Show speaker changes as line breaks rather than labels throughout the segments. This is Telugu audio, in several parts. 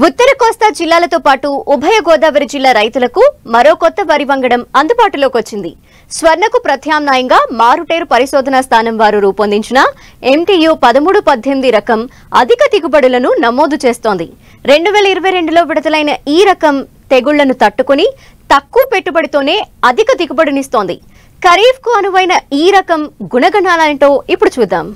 ఉత్తర కోస్తా జిల్లాలతో పాటు ఉభయ గోదావరి జిల్లా రైతులకు మరో కొత్త వరి వంగడం అందుబాటులోకి వచ్చింది. స్వర్ణకు ప్రత్యామ్నాయంగా మారుటేరు పరిశోధనా స్థానం వారు రూపొందించిన MTU 1318 రకం అధిక దిగుబడులను నమోదు చేస్తోంది. 2022లో విడుదలైన ఈ రకం తెగుళ్లను తట్టుకుని తక్కువ పెట్టుబడితోనే అధిక దిగుబడినిస్తోంది. ఖరీఫ్ కు అనువైన ఈ రకం గుణగణాలేంటో ఇప్పుడు చూద్దాం.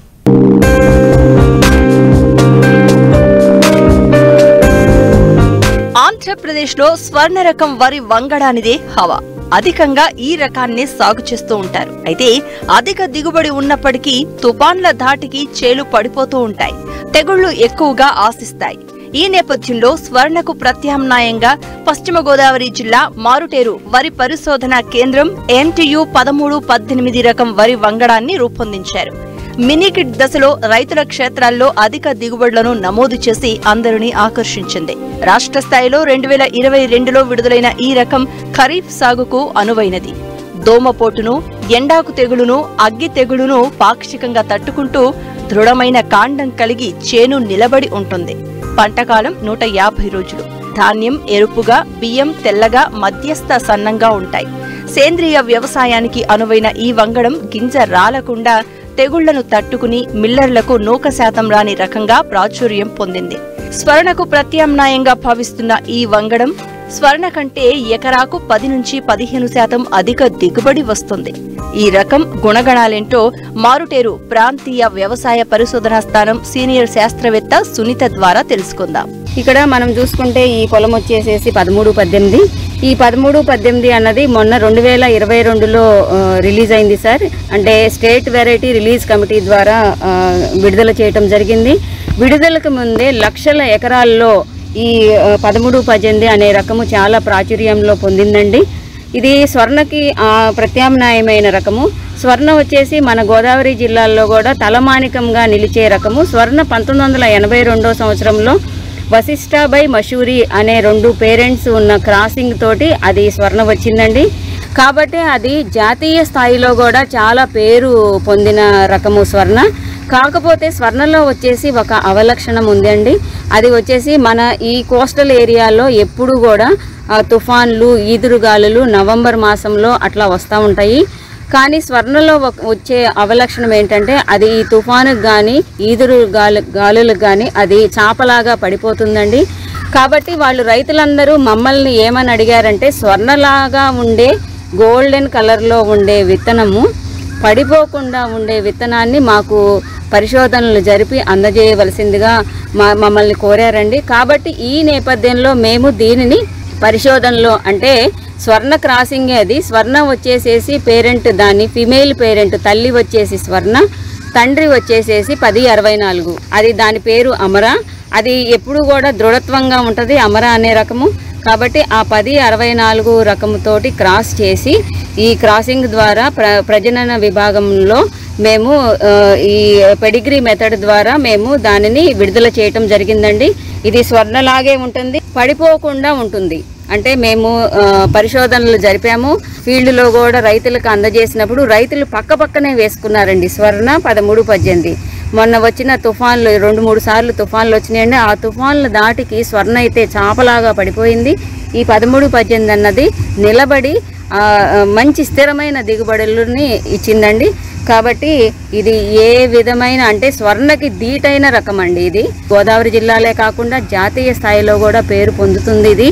ఆంధ్రప్రదేశ్లో స్వర్ణ రకం వరి వంగడానిదే హవా. అధికంగా ఈ రకాన్ని సాగు చేస్తూ ఉంటారు. అయితే అధిక దిగుబడి ఉన్నప్పటికీ తుఫాన్ల ధాటికి చేలు పడిపోతూ ఉంటాయి. తెగుళ్లు ఎక్కువగా ఆశిస్తాయి. ఈ నేపథ్యంలో స్వర్ణకు ప్రత్యామ్నాయంగా పశ్చిమ గోదావరి జిల్లా మారుటేరు వరి పరిశోధనా కేంద్రం MTU 1318 రకం వరి వంగడాన్ని రూపొందించారు. మినీకిట్ దశలో రైతుల క్షేత్రాల్లో అధిక దిగుబడులను నమోదు చేసి అందరినీ ఆకర్షించింది. రాష్ట్ర స్థాయిలో 2022లో విడుదలైన ఈ రకం ఖరీఫ్ సాగుకు అనువైనది. దోమపోటును, ఎండాకు తెగులును, అగ్గి తెగులును పాక్షికంగా తట్టుకుంటూ దృఢమైన కాండం కలిగి చేను నిలబడి ఉంటుంది. పంటకాలం 150 రోజులు. ధాన్యం ఎరుపుగా, బియ్యం తెల్లగా, మధ్యస్థ సన్నంగా ఉంటాయి. సేంద్రియ వ్యవసాయానికి అనువైన ఈ వంగడం గింజ రాలకుండా తెగుళ్లను తట్టుకుని మిల్లర్లకు నూక శాతం రాని రకంగా ప్రాచుర్యం పొందింది. స్వర్ణకు ప్రత్యామ్నాయంగా భావిస్తున్న ఈ వంగడం స్వర్ణ కంటే ఎకరాకు 10 నుంచి 15% అధిక దిగుబడి వస్తుంది. ఈ రకం గుణగణాలేంటో మారుటేరు ప్రాంతీయ వ్యవసాయ పరిశోధనా స్థానం సీనియర్ శాస్త్రవేత్త సునీత ద్వారా తెలుసుకుందాం.
ఇక్కడ మనం చూసుకుంటే ఈ పొలం వచ్చేసేసి 1318. ఈ 1318 అన్నది మొన్న 2022లో రిలీజ్ అయింది సార్. అంటే స్టేట్ వెరైటీ రిలీజ్ కమిటీ ద్వారా విడుదల చేయటం జరిగింది. విడుదలకు ముందే లక్షల ఎకరాల్లో ఈ 1318 అనే రకము చాలా ప్రాచుర్యంలో పొందిందండి. ఇది స్వర్ణకి ప్రత్యామ్నాయమైన రకము. స్వర్ణ వచ్చేసి మన గోదావరి జిల్లాల్లో కూడా తలమానికంగా నిలిచే రకము. స్వర్ణ 1982 సంవత్సరంలో వశిష్ఠ బై మషూరి అనే 2 పేరెంట్స్ ఉన్న క్రాసింగ్ తోటి అది స్వర్ణ వచ్చిందండి. కాబట్టి అది జాతీయ స్థాయిలో కూడా చాలా పేరు పొందిన రకము స్వర్ణ. కాకపోతే స్వర్ణలో వచ్చేసి ఒక అవలక్షణం ఉందండి. అది వచ్చేసి మన ఈ కోస్టల్ ఏరియాలో ఎప్పుడు కూడా తుఫాన్లు, ఈదురుగాలులు నవంబర్ మాసంలో అట్లా వస్తూ ఉంటాయి. కానీ స్వర్ణలో వచ్చే అవలక్షణం ఏంటంటే అది ఈ తుఫానుకు కానీ ఈదురు గాలులకు కానీ అది చాపలాగా పడిపోతుందండి. కాబట్టి వాళ్ళు రైతులందరూ మమ్మల్ని ఏమని అడిగారంటే స్వర్ణలాగా ఉండే గోల్డెన్ కలర్లో ఉండే విత్తనము, పడిపోకుండా ఉండే విత్తనాన్ని మాకు పరిశోధనలు జరిపి అందజేయవలసిందిగా మమ్మల్ని కోరారండి. కాబట్టి ఈ నేపథ్యంలో మేము దీనిని పరిశోధనలో అంటే స్వర్ణ క్రాసింగే. అది స్వర్ణ వచ్చేసేసి పేరెంట్, దాని ఫిమేల్ పేరెంట్ తల్లి వచ్చేసి స్వర్ణ, తండ్రి వచ్చేసేసి 1064. అది దాని పేరు అమర. అది ఎప్పుడు కూడా దృఢత్వంగా ఉంటుంది అమర అనే రకము. కాబట్టి ఆ 1064 రకముతోటి క్రాస్ చేసి ఈ క్రాసింగ్ ద్వారా ప్రజనన విభాగంలో మేము ఈ పెడిగ్రీ మెథడ్ ద్వారా మేము దానిని విడుదల చేయటం జరిగిందండి. ఇది స్వర్ణలాగే ఉంటుంది, పడిపోకుండా ఉంటుంది. అంటే మేము పరిశోధనలు జరిపాము. ఫీల్డ్లో కూడా రైతులకు అందజేసినప్పుడు రైతులు పక్కనే వేసుకున్నారండి స్వర్ణ 1318. మొన్న వచ్చిన తుఫాన్లు 2-3 సార్లు తుఫాన్లు వచ్చినాయండి. ఆ తుఫాన్ల దాటికి స్వర్ణ అయితే చాపలాగా పడిపోయింది. ఈ 1318 అన్నది నిలబడి మంచి స్థిరమైన దిగుబడులని ఇచ్చిందండి. కాబట్టి ఇది ఏ విధమైన అంటే స్వర్ణకి ధీటైన రకం అండి. ఇది గోదావరి జిల్లాలే కాకుండా జాతీయ స్థాయిలో కూడా పేరు పొందుతుంది ఇది.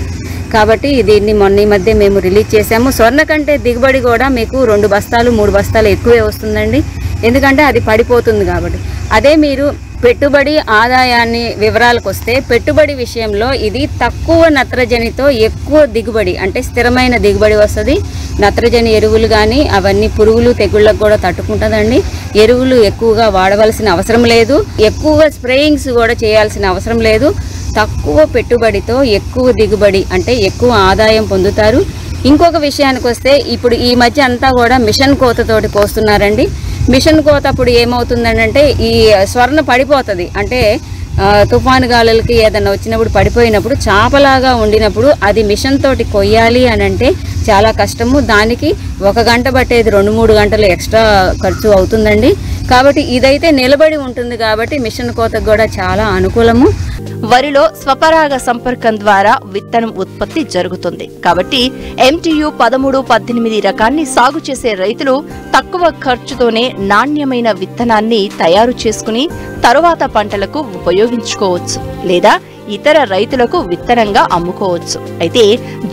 కాబట్టి దీన్ని మొన్న ఈ మధ్య మేము రిలీజ్ చేసాము. స్వర్ణ కంటే దిగుబడి కూడా మీకు 2 బస్తాలు 3 బస్తాలు ఎక్కువే వస్తుందండి. ఎందుకంటే అది పడిపోతుంది కాబట్టి. అదే మీరు పెట్టుబడి ఆదాయాన్ని వివరాలకు వస్తే పెట్టుబడి విషయంలో ఇది తక్కువ నత్రజనితో ఎక్కువ దిగుబడి అంటే స్థిరమైన దిగుబడి వస్తుంది. నత్రజని ఎరువులు కానీ అవన్నీ పురుగులు తెగుళ్ళకు కూడా తట్టుకుంటుందండి. ఎరువులు ఎక్కువగా వాడవలసిన అవసరం లేదు, ఎక్కువ స్ప్రేయింగ్స్ కూడా చేయాల్సిన అవసరం లేదు. తక్కువ పెట్టుబడితో ఎక్కువ దిగుబడి అంటే ఎక్కువ ఆదాయం పొందుతారు. ఇంకొక విషయానికి వస్తే ఇప్పుడు ఈ మధ్య అంతా కూడా మిషన్ కోతతోటి కోస్తున్నారండి. మిషన్ కోత అప్పుడు ఏమవుతుందంటే ఈ స్వర్ణ పడిపోతుంది. అంటే తుఫాను గాలులకి ఏదన్నా వచ్చినప్పుడు పడిపోయినప్పుడు చాపలాగా ఉండినప్పుడు అది మిషన్ తోటి కొయ్యాలి అని అంటే చాలా కష్టము. దానికి 1 గంట పట్టేది 2-3 గంటలు ఎక్స్ట్రా ఖర్చు అవుతుందండి. కాబట్టి ఇదైతే నిలబడి ఉంటుంది కాబట్టి మిషన్ కోతకు కూడా చాలా అనుకూలము.
వరిలో స్వపరాగ సంపర్కం ద్వారా విత్తనం ఉత్పత్తి జరుగుతుంది. కాబట్టి MTU 13-18 రకాన్ని సాగు చేసే రైతులు తక్కువ ఖర్చుతోనే నాణ్యమైన విత్తనాన్ని తయారు చేసుకుని తరువాత పంటలకు ఉపయోగించుకోవచ్చు లేదా ఇతర రైతులకు విత్తనంగా అమ్ముకోవచ్చు. అయితే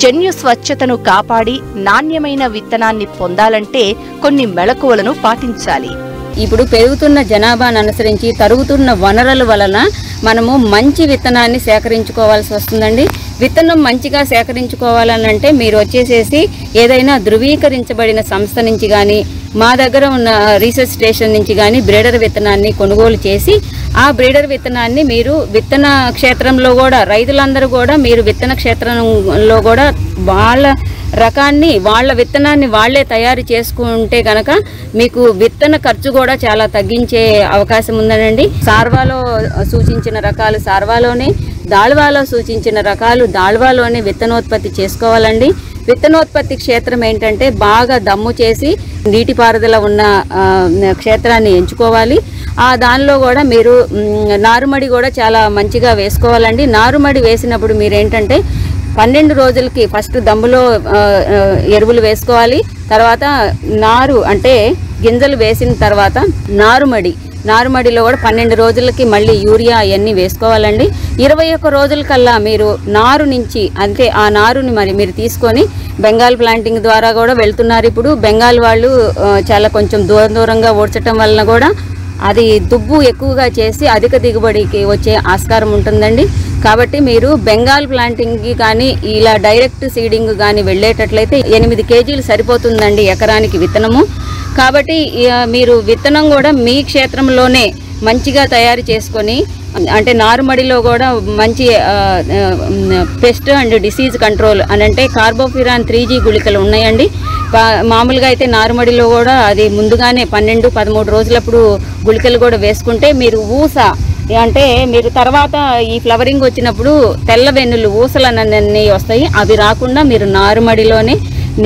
జన్యు స్వచ్ఛతను కాపాడి నాణ్యమైన విత్తనాన్ని పొందాలంటే కొన్ని మెళకువలను పాటించాలి.
ఇప్పుడు పెరుగుతున్న జనాభాను అనుసరించి తరుగుతున్న వనరుల వలన మనము మంచి విత్తనాన్ని సేకరించుకోవాల్సి వస్తుందండి. విత్తనం మంచిగా సేకరించుకోవాలనంటే మీరు వచ్చేసేసి ఏదైనా ధృవీకరించబడిన సంస్థ నుంచి కానీ మా దగ్గర ఉన్న రీసెర్చ్ స్టేషన్ నుంచి కానీ బ్రీడర్ విత్తనాన్ని కొనుగోలు చేసి ఆ బ్రీడర్ విత్తనాన్ని మీరు విత్తన క్షేత్రంలో కూడా రైతులందరూ కూడా మీరు విత్తన క్షేత్రంలో కూడా వాళ్ళ రకాన్ని వాళ్ళ విత్తనాన్ని వాళ్లే తయారు చేసుకుంటే గనక మీకు విత్తన ఖర్చు కూడా చాలా తగ్గించే అవకాశం ఉందనండి. సార్వాలో సూచించిన రకాలు సార్వాలోనే, దాళ్వాలో సూచించిన రకాలు దాళ్వాలోనే విత్తనోత్పత్తి చేసుకోవాలండి. విత్తనోత్పత్తి క్షేత్రం ఏంటంటే బాగా దమ్ము చేసి నీటిపారుదల ఉన్న క్షేత్రాన్ని ఎంచుకోవాలి. దానిలో కూడా మీరు నారుమడి కూడా చాలా మంచిగా వేసుకోవాలండి. నారుమడి వేసినప్పుడు మీరేంటంటే 12 రోజులకి ఫస్ట్ దమ్ములో ఎరువులు వేసుకోవాలి. తర్వాత నారు అంటే గింజలు వేసిన తర్వాత నారుమడిలో కూడా 12 రోజులకి మళ్ళీ యూరియా అవన్నీ వేసుకోవాలండి. 21 రోజుల కల్లా మీరు నారు నుంచి అంటే ఆ నారుని మరి మీరు తీసుకొని బెంగాల్ ప్లాంటింగ్ ద్వారా కూడా వెళ్తున్నారు. ఇప్పుడు బెంగాల్ వాళ్ళు చాలా కొంచెం దూరంగా ఓడ్చటం వలన కూడా అది దుబ్బు ఎక్కువగా చేసి అధిక దిగుబడికి వచ్చే ఆస్కారం ఉంటుందండి. కాబట్టి మీరు బెంగాల్ ప్లాంటింగ్కి కానీ ఇలా డైరెక్ట్ సీడింగ్ కానీ వెళ్ళేటట్లయితే 8 కేజీలు సరిపోతుందండి ఎకరానికి విత్తనము. కాబట్టి మీరు విత్తనం కూడా మీ క్షేత్రంలోనే మంచిగా తయారు చేసుకొని అంటే నారుమడిలో కూడా మంచి పెస్ట్ అండ్ డిసీజ్ కంట్రోల్ అని అంటే కార్బోఫిరాన్ 3G గుళికలు ఉన్నాయండి. మామూలుగా అయితే నారుమడిలో కూడా అది ముందుగానే 12-13 రోజులప్పుడు గుళికలు కూడా వేసుకుంటే మీరు అంటే మీరు తర్వాత ఈ ఫ్లవరింగ్ వచ్చినప్పుడు తెల్ల వెన్నులు ఊసలన్నీ వస్తాయి. అవి రాకుండా మీరు నారుమడిలోనే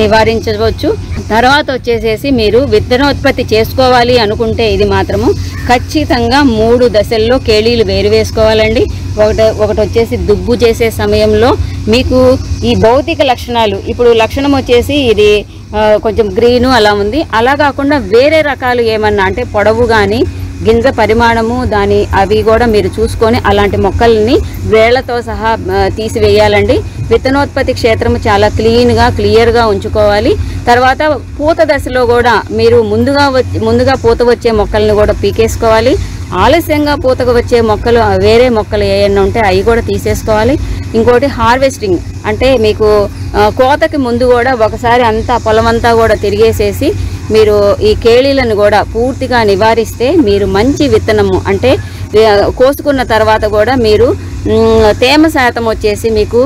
నివారించవచ్చు. తర్వాత వచ్చేసేసి మీరు విత్తనోత్పత్తి చేసుకోవాలి అనుకుంటే ఇది మాత్రము ఖచ్చితంగా 3 దశల్లో కేళీలు వేరు వేసుకోవాలండి. ఒకటి వచ్చేసి దుబ్బు చేసే సమయంలో మీకు ఈ భౌతిక లక్షణాలు ఇప్పుడు లక్షణం వచ్చేసి ఇది కొంచెం గ్రీను అలా ఉంది. అలా కాకుండా వేరే రకాలు ఏమన్నా అంటే పొడవు కానీ గింజ పరిమాణము అవి కూడా మీరు చూసుకొని అలాంటి మొక్కల్ని వేళ్లతో సహా తీసివేయాలండి. విత్తనోత్పత్తి క్షేత్రం చాలా క్లియర్గా ఉంచుకోవాలి. తర్వాత పూత దశలో కూడా మీరు ముందుగా పూత వచ్చే మొక్కల్ని కూడా పీకేసుకోవాలి. ఆలస్యంగా పూతకు వచ్చే మొక్కలు వేరే మొక్కలు ఏమన్నా ఉంటే అవి కూడా తీసేసుకోవాలి. ఇంకోటి హార్వెస్టింగ్ అంటే మీకు కోతకి ముందు కూడా ఒకసారి అంతా పొలమంతా కూడా తిరిగేసేసి మీరు ఈ కేళీలను కూడా పూర్తిగా నివారిస్తే మీరు మంచి విత్తనము అంటే కోసుకున్న తర్వాత కూడా మీరు తేమ శాతం వచ్చేసి మీకు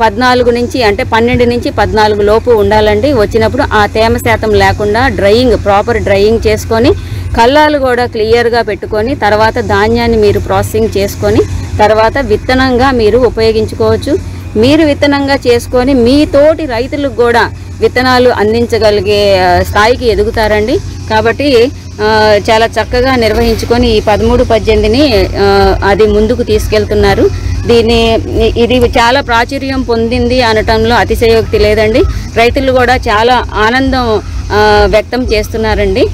14 నుంచి అంటే 12 నుంచి 14 లోపు ఉండాలండి. వచ్చినప్పుడు ఆ తేమ శాతం లేకుండా ప్రాపర్ డ్రైయింగ్ చేసుకొని కల్లాలు కూడా క్లియర్గా పెట్టుకొని తర్వాత ధాన్యాన్ని మీరు ప్రాసెసింగ్ చేసుకొని తర్వాత విత్తనంగా మీరు ఉపయోగించుకోవచ్చు. మీరు విత్తనంగా చేసుకొని మీ తోటి రైతులకు కూడా విత్తనాలు అందించగలిగే స్థాయికి ఎదుగుతారండి. కాబట్టి చాలా చక్కగా నిర్వహించుకొని ఈ 13-18ని అది ముందుకు తీసుకెళ్తున్నారు. ఇది చాలా ప్రాచుర్యం పొందింది అనటంలో అతిశయోక్తి లేదండి. రైతులు కూడా చాలా ఆనందం వ్యక్తం చేస్తున్నారండి.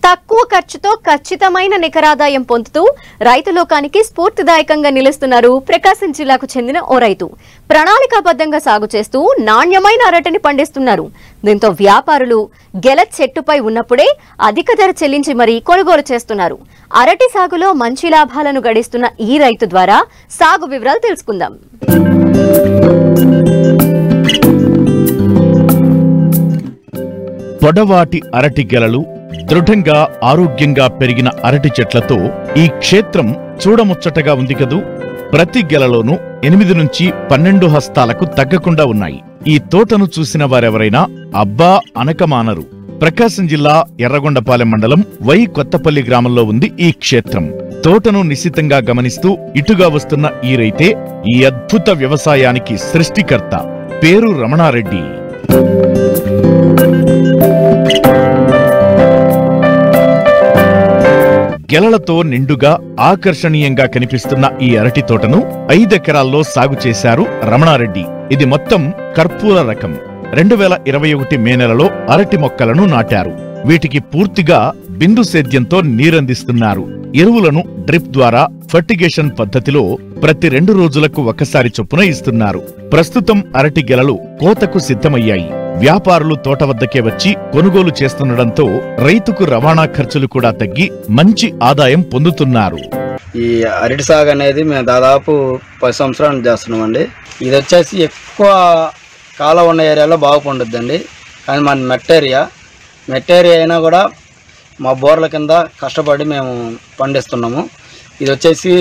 తక్కువ ఖర్చుతో ఖచ్చితమైన నికరాదాయం పొందుతూ రైతు లోకానికి స్ఫూర్తిదాయకంగా నిలుస్తున్నారు ప్రకాశం జిల్లాకు చెందిన ఓ రైతు. ప్రణాళికాబద్ధంగా సాగు చేస్తూ నాణ్యమైన అరటిని పండిస్తున్నారు. దీంతో వ్యాపారులు గెల చెట్టుపై ఉన్నప్పుడే అధిక ధర చెల్లించి మరీ కొనుగోలు చేస్తున్నారు. అరటి సాగులో మంచి లాభాలను గడిస్తున్న ఈ రైతు ద్వారా సాగు వివరాలు తెలుసుకుందాం.
పొడవాటి అరటి గెలలు, దృఢంగా ఆరోగ్యంగా పెరిగిన అరటి చెట్లతో ఈ క్షేత్రం చూడముచ్చటగా ఉంది కదూ. ప్రతి గెలలోనూ 8 నుంచి 12 హస్తాలకు తగ్గకుండా ఉన్నాయి. ఈ తోటను చూసిన వారెవరైనా అబ్బా అనకమానరు. ప్రకాశం జిల్లా ఎర్రగొండపాలెం మండలం వై కొత్తపల్లి గ్రామంలో ఉంది ఈ క్షేత్రం. తోటను నిశితంగా గమనిస్తూ ఇటుగా వస్తున్న ఈ రైతే ఈ అద్భుత వ్యవసాయానికి సృష్టికర్త. పేరు రమణారెడ్డి. గెలలతో నిండుగా ఆకర్షణీయంగా కనిపిస్తున్న ఈ అరటి తోటను 5 ఎకరాల్లో సాగు చేశారు రమణారెడ్డి. ఇది మొత్తం కర్పూర రకం. 2021 మే నెలలో అరటి మొక్కలను నాటారు. వీటికి పూర్తిగా బిందు సేద్యంతో నీరందిస్తున్నారు. ఎరువులను డ్రిప్ ద్వారా ఫర్టిగేషన్ పద్ధతిలో ప్రతి 2 రోజులకు ఒకసారి చొప్పున ఇస్తున్నారు. ప్రస్తుతం అరటి గెలలు కోతకు సిద్ధమయ్యాయి. వ్యాపారులు తోట వద్దకే వచ్చి కొనుగోలు చేస్తుండటంతో రైతుకు రవాణా ఖర్చులు కూడా తగ్గి మంచి ఆదాయం పొందుతున్నారు.
ఈ అరటి సాగు అనేది మేము దాదాపు 10 సంవత్సరాలు చేస్తున్నామండి. ఇది వచ్చేసి ఎక్కువ కాలం ఉన్న ఏరియాలో బాగా పండుద్దండి. కానీ మన మెట్ ఏరియా అయినా కూడా మా బోర్ల కింద కష్టపడి మేము పండిస్తున్నాము. ఇది వచ్చేసి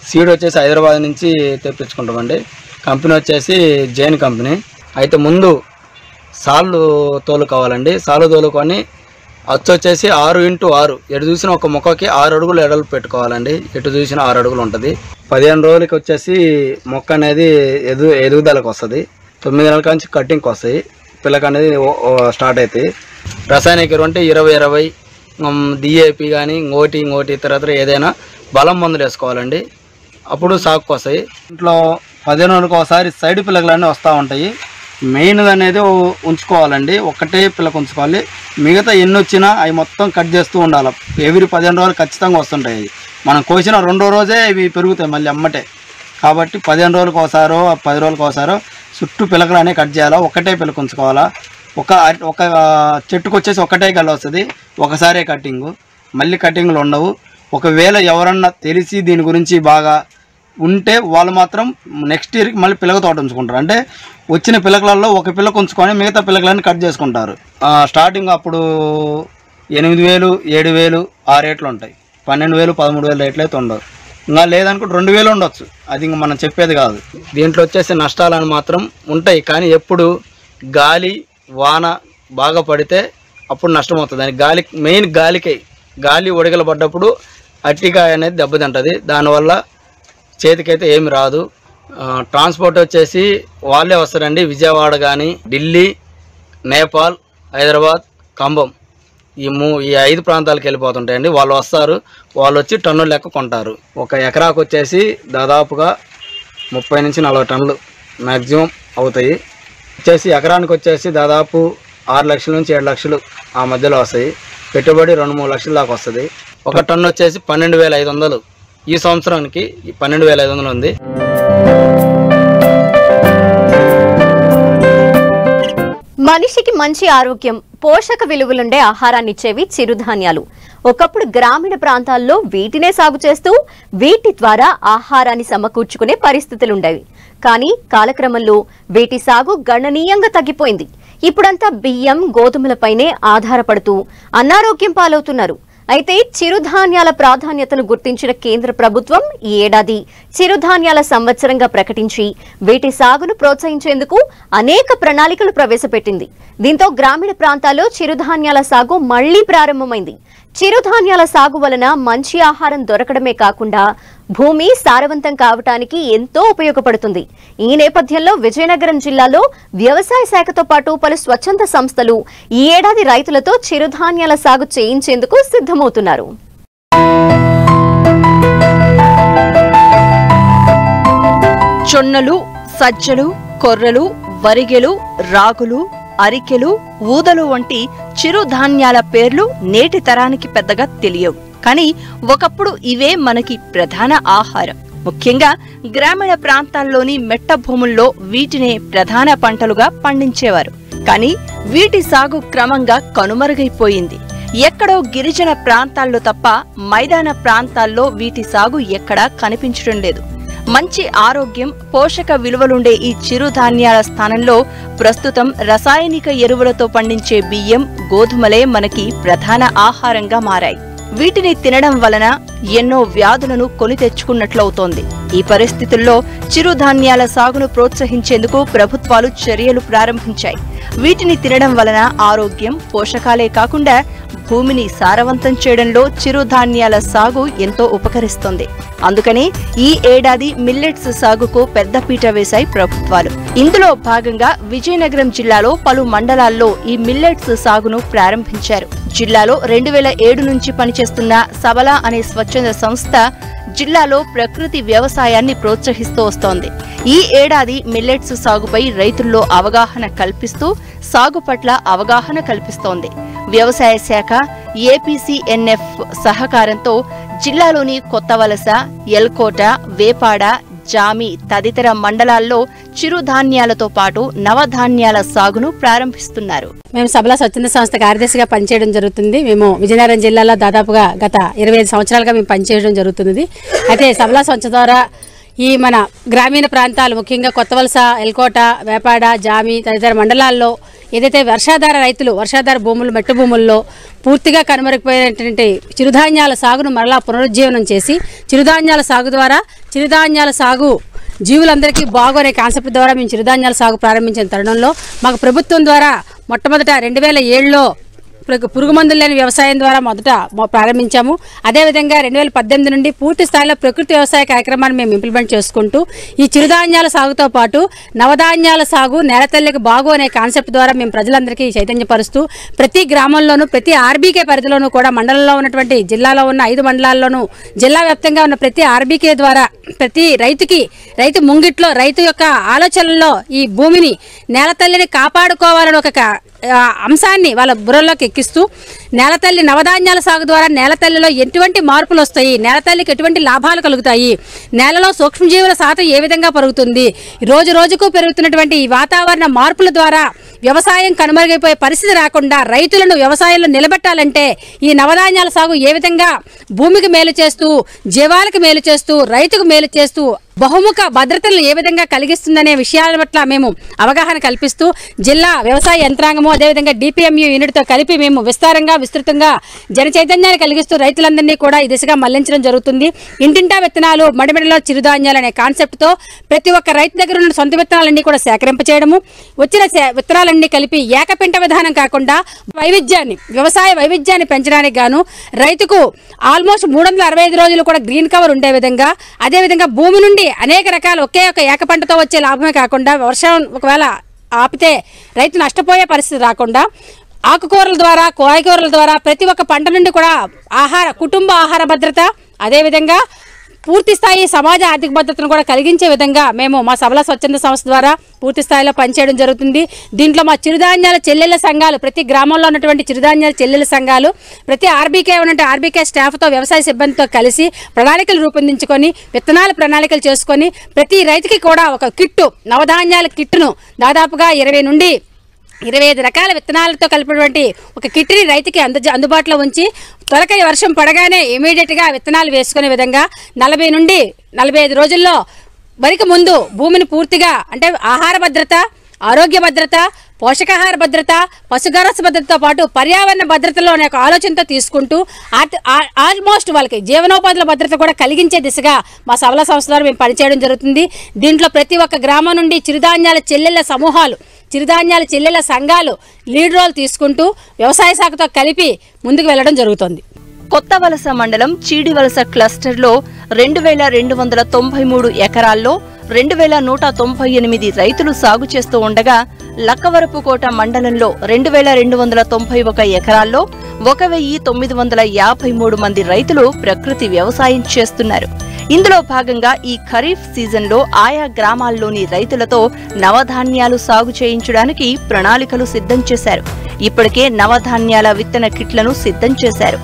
సీడ్ వచ్చేసి హైదరాబాద్ నుంచి తెప్పించుకుంటామండి. కంపెనీ వచ్చేసి జైన్ కంపెనీ. అయితే ముందు సాళ్ళు తోలుకోవాలండి. సాళ్ళు తోలుకొని అచ్చు వచ్చేసి 6x6 ఎటు చూసిన ఒక మొక్కకి 6 అడుగులు ఎడలు పెట్టుకోవాలండి. ఎటు చూసిన 6 అడుగులు ఉంటుంది. 15 రోజులకి వచ్చేసి మొక్క అనేది ఎదుగుదలకు వస్తుంది. 9 నెలల నుంచి కట్టింగ్కి వస్తాయి. పిల్లక అనేది స్టార్ట్ అవుతాయి. రసాయనిక ఎరువు అంటే 20-20 డిఏపి కానీ ఇంకోటి తర్వాత ఏదైనా బలం మందులు వేసుకోవాలండి. అప్పుడు సాగుకు వస్తాయి. ఇంట్లో 15 రోజులకు ఒకసారి సైడ్ పిల్లకలన్నీ వస్తూ ఉంటాయి. మెయిన్ అనేది ఉంచుకోవాలండి. ఒక్కటే పిల్లక ఉంచుకోవాలి. మిగతా ఎన్ని వచ్చినా అవి మొత్తం కట్ చేస్తూ ఉండాలి. ఎవ్రీ 15 రోజులు ఖచ్చితంగా వస్తుంటాయి. మనం కోసిన 2వ రోజే ఇవి పెరుగుతాయి మళ్ళీ అమ్మటే. కాబట్టి 15 రోజులకు ఒకసారో 10 రోజులకు ఒకసారో చుట్టూ పిల్లకలు అనేవి కట్ చేయాలా. ఒక్కటే పిల్లక ఉంచుకోవాలా. ఒక చెట్టుకు వచ్చేసి ఒకటే గల వస్తుంది. ఒకసారే కట్టింగు, మళ్ళీ కట్టింగ్లు ఉండవు. ఒకవేళ ఎవరన్నా తెలిసి దీని గురించి బాగా ఉంటే వాళ్ళు మాత్రం నెక్స్ట్ ఇయర్కి మళ్ళీ పిల్లక తోట ఉంచుకుంటారు. అంటే వచ్చిన పిల్లకలలో ఒక పిల్లక ఉంచుకొని మిగతా పిల్లకలన్నీ కట్ చేసుకుంటారు. స్టార్టింగ్ అప్పుడు 8,000, 7,000 ఆ రేట్లు ఉంటాయి. 12,000, 13,000 రేట్లు అయితే ఉండవు. ఇంకా లేదనుకుంటే 2,000 ఉండొచ్చు. అది ఇంక మనం చెప్పేది కాదు. దీంట్లో వచ్చేసి నష్టాలను మాత్రం ఉంటాయి. కానీ ఎప్పుడు గాలి వాన బాగా పడితే అప్పుడు నష్టం అవుతుంది. దానికి మెయిన్ గాలి ఒడిగలు పడ్డప్పుడు అట్టికాయ అనేది దెబ్బతింటుంది. దానివల్ల చేతికైతే ఏమి రాదు. ట్రాన్స్పోర్ట్ వచ్చేసి వాళ్ళే వస్తారండి. విజయవాడ కానీ ఢిల్లీ, నేపాల్, హైదరాబాద్, ఖమ్మం ఈ 5 ప్రాంతాలకు వెళ్ళిపోతుంటాయండి. వాళ్ళు వస్తారు. వాళ్ళు వచ్చి టన్నుల లెక్క కొంటారు. ఒక ఎకరాకు వచ్చేసి దాదాపుగా 30 నుంచి 40 టన్నులు మ్యాక్సిమం అవుతాయి. వచ్చేసి ఎకరానికి వచ్చేసి దాదాపు 6 లక్షల నుంచి 7 లక్షలు ఆ మధ్యలో వస్తాయి. పెట్టుబడి 2-3 లక్షల దాకా వస్తుంది. ఒక టన్ను వచ్చేసి 12,500. ఈ సంవత్సరానికి 12,500 ఉంది.
మనిషికి మంచి ఆరోగ్యం, పోషక విలువలుండే ఆహారాన్నిచ్చేవి చిరుధాన్యాలు. ఒకప్పుడు గ్రామీణ ప్రాంతాల్లో వీటినే సాగు చేస్తూ వీటి ద్వారా ఆహారాన్ని సమకూర్చుకునే పరిస్థితులుండేవి. కానీ కాలక్రమంలో వీటి సాగు గణనీయంగా తగ్గిపోయింది. ఇప్పుడంతా బియ్యం, గోధుమలపైనే ఆధారపడుతూ అనారోగ్యం పాలవుతున్నారు. అయితే చిరుధాన్యాల ప్రాధాన్యతను గుర్తించిన కేంద్ర ప్రభుత్వం ఈ ఏడాది చిరుధాన్యాల సంవత్సరంగా ప్రకటించి వీటి సాగును ప్రోత్సహించేందుకు అనేక ప్రణాళికలు ప్రవేశపెట్టింది. దీంతో గ్రామీణ ప్రాంతాల్లో చిరుధాన్యాల సాగు మళ్లీ ప్రారంభమైంది. చిరుధాన్యాల సాగు వలన మంచి ఆహారం దొరకడమే కాకుండా భూమి సారవంతం కావటానికి ఎంతో ఉపయోగపడుతుంది. ఈ నేపథ్యంలో విజయనగరం జిల్లాలో వ్యవసాయ శాఖతో పాటు పలు స్వచ్ఛంద సంస్థలు ఈ ఏడాది రైతులతో చిరుధాన్యాల సాగు చేయించేందుకు సిద్ధమవుతున్నారు.
జొన్నలు, సజ్జలు, కొర్రలు, వరిగెలు, రాగులు, అరికెలు, ఊదలు వంటి చిరుధాన్యాల పేర్లు నేటి తరానికి పెద్దగా తెలియవు. కానీ ఒకప్పుడు ఇవే మనకి ప్రధాన ఆహారం. ముఖ్యంగా గ్రామీణ ప్రాంతాల్లోని మెట్ట భూముల్లో వీటినే ప్రధాన పంటలుగా పండించేవారు. కానీ వీటి సాగు క్రమంగా కనుమరుగైపోయింది. ఎక్కడో గిరిజన ప్రాంతాల్లో తప్ప మైదాన ప్రాంతాల్లో వీటి సాగు ఎక్కడా కనిపించడం లేదు. మంచి ఆరోగ్యం, పోషక విలువలుండే ఈ చిరుధాన్యాల స్థానంలో ప్రస్తుతం రసాయనిక ఎరువులతో పండించే బియ్యం, గోధుమలే మనకి ప్రధాన ఆహారంగా మారాయి. వీటిని తినడం వలన ఎన్నో వ్యాధులను కొని తెచ్చుకున్నట్లవుతోంది. ఈ పరిస్థితుల్లో చిరుధాన్యాల సాగును ప్రోత్సహించేందుకు ప్రభుత్వాలు చర్యలు ప్రారంభించాయి. వీటిని తినడం వలన ఆరోగ్యం, పోషకాలే కాకుండా భూమిని సారవంతం చేయడంలో చిరుధాన్యాల సాగు ఎంతో ఉపకరిస్తుంది. అందుకని ఈ ఏడాది మిల్లెట్స్ సాగుకు పెద్దపీట వేశాయి ప్రభుత్వాలు. ఇందులో భాగంగా విజయనగరం జిల్లాలో పలు మండలాల్లో ఈ మిల్లెట్స్ సాగును ప్రారంభించారు. జిల్లాలో 2007 నుంచి పనిచేస్తున్న సబలా అనే స్వచ్ఛంద సంస్థ జిల్లాలో ప్రకృతి వ్యవసాయాన్ని ప్రోత్సహిస్తూ వస్తోంది. ఈ ఏడాది మిల్లెట్స్ సాగుపై రైతుల్లో అవగాహన కల్పిస్తూ సాగు పట్ల అవగాహన కల్పిస్తోంది. వ్యవసాయ శాఖ, ఏపీసీఎన్ఎఫ్ సహకారంతో జిల్లాలోని కొత్తవలస, ఎల్కోట, వేపాడ, జామి తదితర మండలాల్లో చిరుధాన్యాలతో పాటు నవధాన్యాల సాగును ప్రారంభిస్తున్నారు.
మేము సబలా స్వచ్ఛంద సంస్థ కార్యదర్శిగా పనిచేయడం జరుగుతుంది. మేము విజయనగరం జిల్లాలో దాదాపుగా గత 25 సంవత్సరాలుగా మేము పనిచేయడం జరుగుతుంది. అయితే సబలా సంస్థ ద్వారా ఈ మన గ్రామీణ ప్రాంతాలు, ముఖ్యంగా కొత్తవలస, ఎల్కోట, వేపాడ, జామి తదితర మండలాల్లో ఏదైతే వర్షాధార రైతులు, వర్షాధార భూములు, మెట్టు భూముల్లో పూర్తిగా కనుమరుగైపోయినటువంటి చిరుధాన్యాల సాగును మరలా పునరుజ్జీవనం చేసి చిరుధాన్యాల సాగు ద్వారా చిరుధాన్యాల సాగు జీవులందరికీ బాగు అనే కాన్సెప్ట్ ద్వారా మేము చిరుధాన్యాల సాగు ప్రారంభించిన తరుణంలో మాకు ప్రభుత్వం ద్వారా మొట్టమొదట 2007లో పురుగు మందులు లేని వ్యవసాయం ద్వారా మొదట ప్రారంభించాము. అదేవిధంగా 2018 నుండి పూర్తి స్థాయిలో ప్రకృతి వ్యవసాయ కార్యక్రమాన్ని మేము ఇంప్లిమెంట్ చేసుకుంటూ ఈ చిరుధాన్యాల సాగుతో పాటు నవధాన్యాల సాగు, నేలతల్లికి బాగు అనే కాన్సెప్ట్ ద్వారా మేము ప్రజలందరికీ చైతన్యపరుస్తూ ప్రతి గ్రామంలోనూ, ప్రతి ఆర్బీకే పరిధిలోనూ కూడా మండలంలో ఉన్నటువంటి జిల్లాలో ఉన్న 5 మండలాల్లోనూ జిల్లా వ్యాప్తంగా ఉన్న ప్రతి ఆర్బీకే ద్వారా ప్రతి రైతు ముంగిట్లో రైతు యొక్క ఆలోచనల్లో ఈ భూమిని, నేలతల్లిని కాపాడుకోవాలని ఒక అంశాన్ని వాళ్ళ బుర్రలోకి ఎక్కిస్తూ నేలతల్లి నవధాన్యాల సాగు ద్వారా నేలతల్లిలో ఎటువంటి మార్పులు వస్తాయి, నేలతల్లికి ఎటువంటి లాభాలు కలుగుతాయి, నేలలో సూక్ష్మజీవుల శాతం ఏ విధంగా పెరుగుతుంది, రోజు రోజుకు పెరుగుతున్నటువంటి ఈ వాతావరణ మార్పుల ద్వారా వ్యవసాయం కనుమరుగైపోయే పరిస్థితి రాకుండా రైతులను వ్యవసాయంలో నిలబెట్టాలంటే ఈ నవధాన్యాల సాగు ఏ విధంగా భూమికి మేలు చేస్తూ, జీవాలకు మేలు చేస్తూ, రైతుకు మేలు చేస్తూ బహుముఖ భద్రతలను ఏ విధంగా కలిగిస్తుందనే విషయాల పట్ల మేము అవగాహన కల్పిస్తూ జిల్లా వ్యవసాయ యంత్రాంగము, అదేవిధంగా డిపిఎంయు యూనిట్తో కలిపి మేము విస్తృతంగా జన చైతన్యాన్ని కలిగిస్తూ రైతులందరినీ కూడా ఈ దిశగా మళ్లించడం జరుగుతుంది. ఇంటింటా విత్తనాలు, మడిమడిలో చిరుధాన్యాలు అనే కాన్సెప్ట్తో ప్రతి ఒక్క రైతు దగ్గర ఉన్న సొంత విత్తనాలన్నీ కూడా సేకరింపచేయడము, వచ్చిన విత్తనాలన్నీ కలిపి ఏకపింట విధానం కాకుండా వ్యవసాయ వైవిధ్యాన్ని పెంచడానికి గాను రైతుకు ఆల్మోస్ట్ 365 రోజులు కూడా గ్రీన్ కవర్ ఉండే విధంగా, అదేవిధంగా భూమి నుండి అనేక రకాల ఒకే ఒక ఏక పంటతో వచ్చే లాభమే కాకుండా వర్షం ఒకవేళ ఆపితే రైతు నష్టపోయే పరిస్థితి రాకుండా ఆకుకూరల ద్వారా, కూరగాయల ద్వారా ప్రతి ఒక్క పంట నుండి కూడా కుటుంబ ఆహార భద్రత, అదేవిధంగా పూర్తి స్థాయి సమాజ ఆర్థిక భద్రతను కూడా కలిగించే విధంగా మేము మా సబలా స్వచ్ఛంద సంస్థ ద్వారా పూర్తి స్థాయిలో పనిచేయడం జరుగుతుంది. దీంట్లో మా చిరుధాన్యాల చెల్లెళ్ల సంఘాలు, ప్రతి గ్రామంలో ఉన్నటువంటి చిరుధాన్యాల చెల్లెళ్ల సంఘాలు ప్రతి ఆర్బీకే ఉన్నటువంటి ఆర్బీకే స్టాఫ్తో, వ్యవసాయ సిబ్బందితో కలిసి ప్రణాళికలు రూపొందించుకొని, విత్తనాల ప్రణాళికలు చేసుకొని ప్రతి రైతుకి కూడా ఒక కిట్టు, నవధాన్యాల కిట్టును దాదాపుగా 20 నుండి 25 రకాల విత్తనాలతో కలిపినటువంటి ఒక కిట్ని రైతుకి అందుబాటులో ఉంచి త్వరగా వర్షం పడగానే ఇమీడియట్గా విత్తనాలు వేసుకునే విధంగా 40 నుండి 45 రోజుల్లో వరికి ముందు భూమిని పూర్తిగా అంటే ఆహార భద్రత, ఆరోగ్య భద్రత, పోషకాహార భద్రత, పశుగ్రాస భద్రతతో పాటు పర్యావరణ భద్రతలో అనే ఒక ఆలోచనతో తీసుకుంటూ ఆల్మోస్ట్ వాళ్ళకి జీవనోపాధుల భద్రత కూడా కలిగించే దిశగా మా సబలా సంస్థ ద్వారా మేము పనిచేయడం జరుగుతుంది. దీంట్లో ప్రతి ఒక్క గ్రామం నుండి చిరుధాన్యాల చెల్లెళ్ల సమూహాలు, చిరుధాన్యాల చెల్లెళ్ల సంఘాలు లీడ్ రోల్ తీసుకుంటూ వ్యవసాయ శాఖతో కలిపి ముందుకు వెళ్లడం జరుగుతుంది.
కొత్తవలస మండలం చీడివలస క్లస్టర్లో 2293 ఎకరాల్లో 2198 రైతులు సాగు చేస్తూ ఉండగా లక్కవరపుకోట మండలంలో 2291 ఎకరాల్లో 1953 మంది రైతులు ప్రకృతి వ్యవసాయం చేస్తున్నారు. ఇందులో భాగంగా ఈ ఖరీఫ్ సీజన్లో ఆయా గ్రామాల్లోని రైతులతో నవధాన్యాలు సాగు చేయించడానికి ప్రణాళికలు సిద్ధం చేశారు. ఇప్పటికే నవధాన్యాల విత్తన కిట్లను సిద్ధం చేశారు.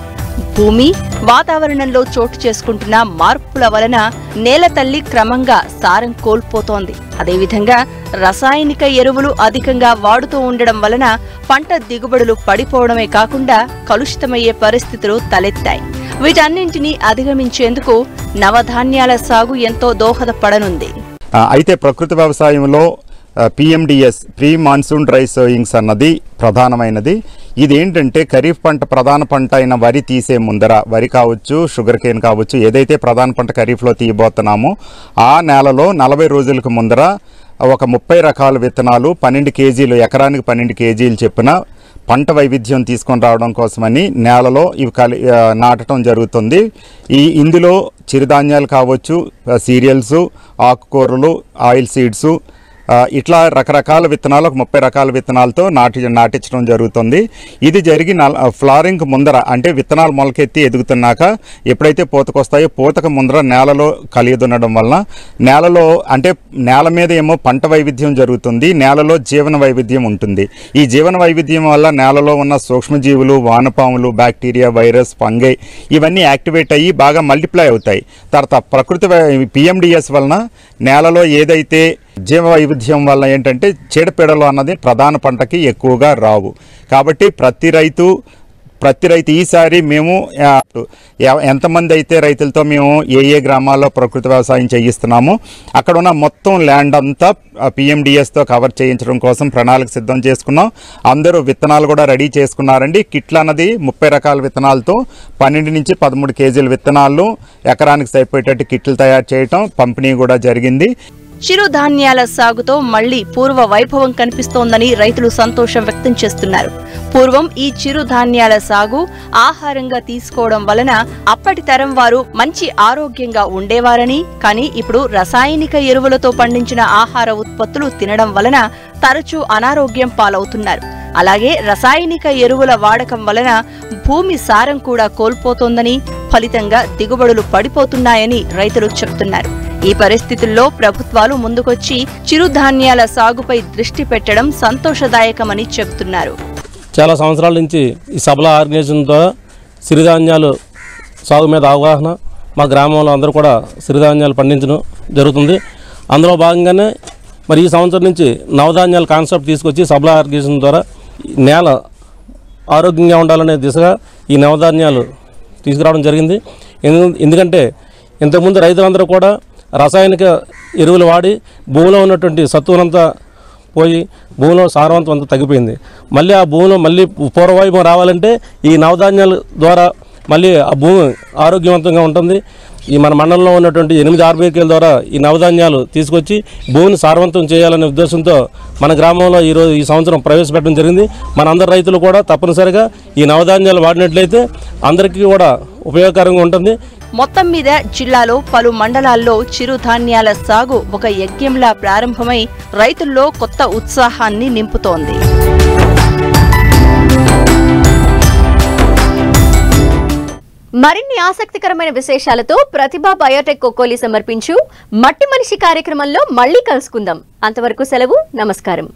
భూమి, వాతావరణంలో చోటు చేసుకుంటున్న మార్పుల వలన నేలతల్లి క్రమంగా సారం కోల్పోతోంది. అదేవిధంగా రసాయనిక ఎరువులు అధికంగా వాడుతూ ఉండడం వలన పంట దిగుబడులు పడిపోవడమే కాకుండా కలుషితమయ్యే పరిస్థితులు తలెత్తాయి. వీటన్నింటినీ అధిగమించేందుకు నవధాన్యాల సాగు ఎంతో దోహదపడనుంది.
అయితే ప్రకృతి వ్యవసాయంలో PMDS, pre monsoon dry sowings అన్నది ప్రధానమైనది. ఇదేంటంటే ఖరీఫ్ పంట ప్రధాన పంట అయిన వరి తీసే ముందర, వరి కావచ్చు, షుగర్ కేన్ కావచ్చు, ఏదైతే ప్రధాన పంట ఖరీఫ్లో తీయబోతున్నామో ఆ నెలలో 40 రోజులకు ముందర ఒక 30 రకాల విత్తనాలు 12 కేజీలు, ఎకరానికి 12 కేజీలు చెప్పిన పంట వైవిధ్యం తీసుకొని రావడం కోసమని నేలలో ఇవి నాటడం జరుగుతుంది. ఇందులో చిరుధాన్యాలు కావచ్చు, సీరియల్స్, ఆకుకూరలు, ఆయిల్ సీడ్స్, ఇట్లా రకరకాల విత్తనాలు, ఒక 30 రకాల విత్తనాలతో నాటించడం జరుగుతుంది. ఇది జరిగి ఫ్లారింగ్ ముందర, అంటే విత్తనాలు మొలకెత్తి ఎదుగుతున్నాక ఎప్పుడైతే పూతకొస్తాయో పూతకు ముందర నేలలో కలియదున్నడం వలన నేలలో, అంటే నేల మీద ఏమో పంట వైవిధ్యం జరుగుతుంది, నేలలో జీవన వైవిధ్యం ఉంటుంది. ఈ జీవన వైవిధ్యం వల్ల నేలలో ఉన్న సూక్ష్మజీవులు, వానపాములు, బ్యాక్టీరియా, వైరస్, ఫంగై ఇవన్నీ యాక్టివేట్ అయ్యి బాగా మల్టిప్లై అవుతాయి. తర్వాత ప్రకృతి PMDS వలన నేలలో ఏదైతే జీవ వైవిధ్యం వల్ల ఏంటంటే చీడపీడలు అన్నది ప్రధాన పంటకి ఎక్కువగా రావు. కాబట్టి ప్రతి రైతు ఈసారి మేము ఎంతమంది అయితే రైతులతో మేము ఏ గ్రామాల్లో ప్రకృతి వ్యవసాయం చేయిస్తున్నామో అక్కడ ఉన్న మొత్తం ల్యాండ్ అంతా PMDSతో కవర్ చేయించడం కోసం ప్రణాళిక సిద్ధం చేసుకున్నాం. అందరూ విత్తనాలు కూడా రెడీ చేసుకున్నారండి. కిట్లు అన్నది 30 రకాల విత్తనాలతో 12 నుంచి 13 కేజీల విత్తనాలు ఎకరానికి సరిపోయేటట్టు కిట్లు తయారు చేయటం, పంపిణీ కూడా జరిగింది.
చిరుధాన్యాల సాగుతో మళ్లీ పూర్వ వైభవం కనిపిస్తోందని రైతులు సంతోషం వ్యక్తం చేస్తున్నారు. పూర్వం ఈ చిరుధాన్యాల సాగు ఆహారంగా తీసుకోవడం వలన అప్పటి తరం వారు మంచి ఆరోగ్యంగా ఉండేవారని, కానీ ఇప్పుడు రసాయనిక ఎరువులతో పండించిన ఆహార ఉత్పత్తులు తినడం వలన తరచూ అనారోగ్యం పాలవుతున్నారు. అలాగే రసాయనిక ఎరువుల వాడకం వలన భూమి సారం కూడా కోల్పోతోందని, ఫలితంగా దిగుబడులు పడిపోతున్నాయని రైతులు చెబుతున్నారు. ఈ పరిస్థితుల్లో ప్రభుత్వాలు ముందుకొచ్చి చిరుధాన్యాల సాగుపై దృష్టి పెట్టడం సంతోషదాయకమని చెబుతున్నారు.
చాలా సంవత్సరాల నుంచి ఈ సబలా ఆర్గనైజేషన్ ద్వారా సిరిధాన్యాలు సాగు మీద అవగాహన, మా గ్రామంలో అందరూ కూడా సిరిధాన్యాలు పండించడం జరుగుతుంది. అందులో భాగంగానే మరి ఈ సంవత్సరం నుంచి నవధాన్యాల కాన్సెప్ట్ తీసుకొచ్చి సబలా ఆర్గనైజేషన్ ద్వారా నేల ఆరోగ్యంగా ఉండాలనే దిశగా ఈ నవధాన్యాలు తీసుకురావడం జరిగింది. ఎందుకంటే ఇంతకుముందు రైతులందరూ కూడా రసాయనిక ఎరువులు వాడి భూమిలో ఉన్నటువంటి సత్తువునంతా పోయి భూమిలో సారవంతం అంతా తగ్గిపోయింది. మళ్ళీ ఆ భూమిలో మళ్ళీ పూర్వవైభవం రావాలంటే ఈ నవధాన్యాల ద్వారా మళ్ళీ ఆ భూమి ఆరోగ్యవంతంగా ఉంటుంది. ఈ మన మండలంలో ఉన్నటువంటి 8 ఆర్బీకేల ద్వారా ఈ నవధాన్యాలు తీసుకొచ్చి భూమిని సారవంతం చేయాలనే ఉద్దేశంతో మన గ్రామంలో ఈ సంవత్సరం ప్రవేశపెట్టడం జరిగింది. మన అందరు రైతులు కూడా తప్పనిసరిగా ఈ నవధాన్యాలు వాడినట్లయితే అందరికీ కూడా ఉపయోగకరంగా ఉంటుంది.
మొత్తం మీద జిల్లాలో పలు మండలాల్లో చిరుధాన్యాల సాగు ఒక యజ్ఞంలా ప్రారంభమై రైతుల్లో కొత్త ఉత్సాహాన్ని నింపుతోంది.
మరిన్ని ఆసక్తికరమైన విశేషాలతో ప్రతిభా బయోటెక్ కొక్కోలి సమర్పించు మట్టి మనిషి కార్యక్రమంలో మళ్ళీ కలుసుకుందాం. అంతవరకు సెలవు. నమస్కారం.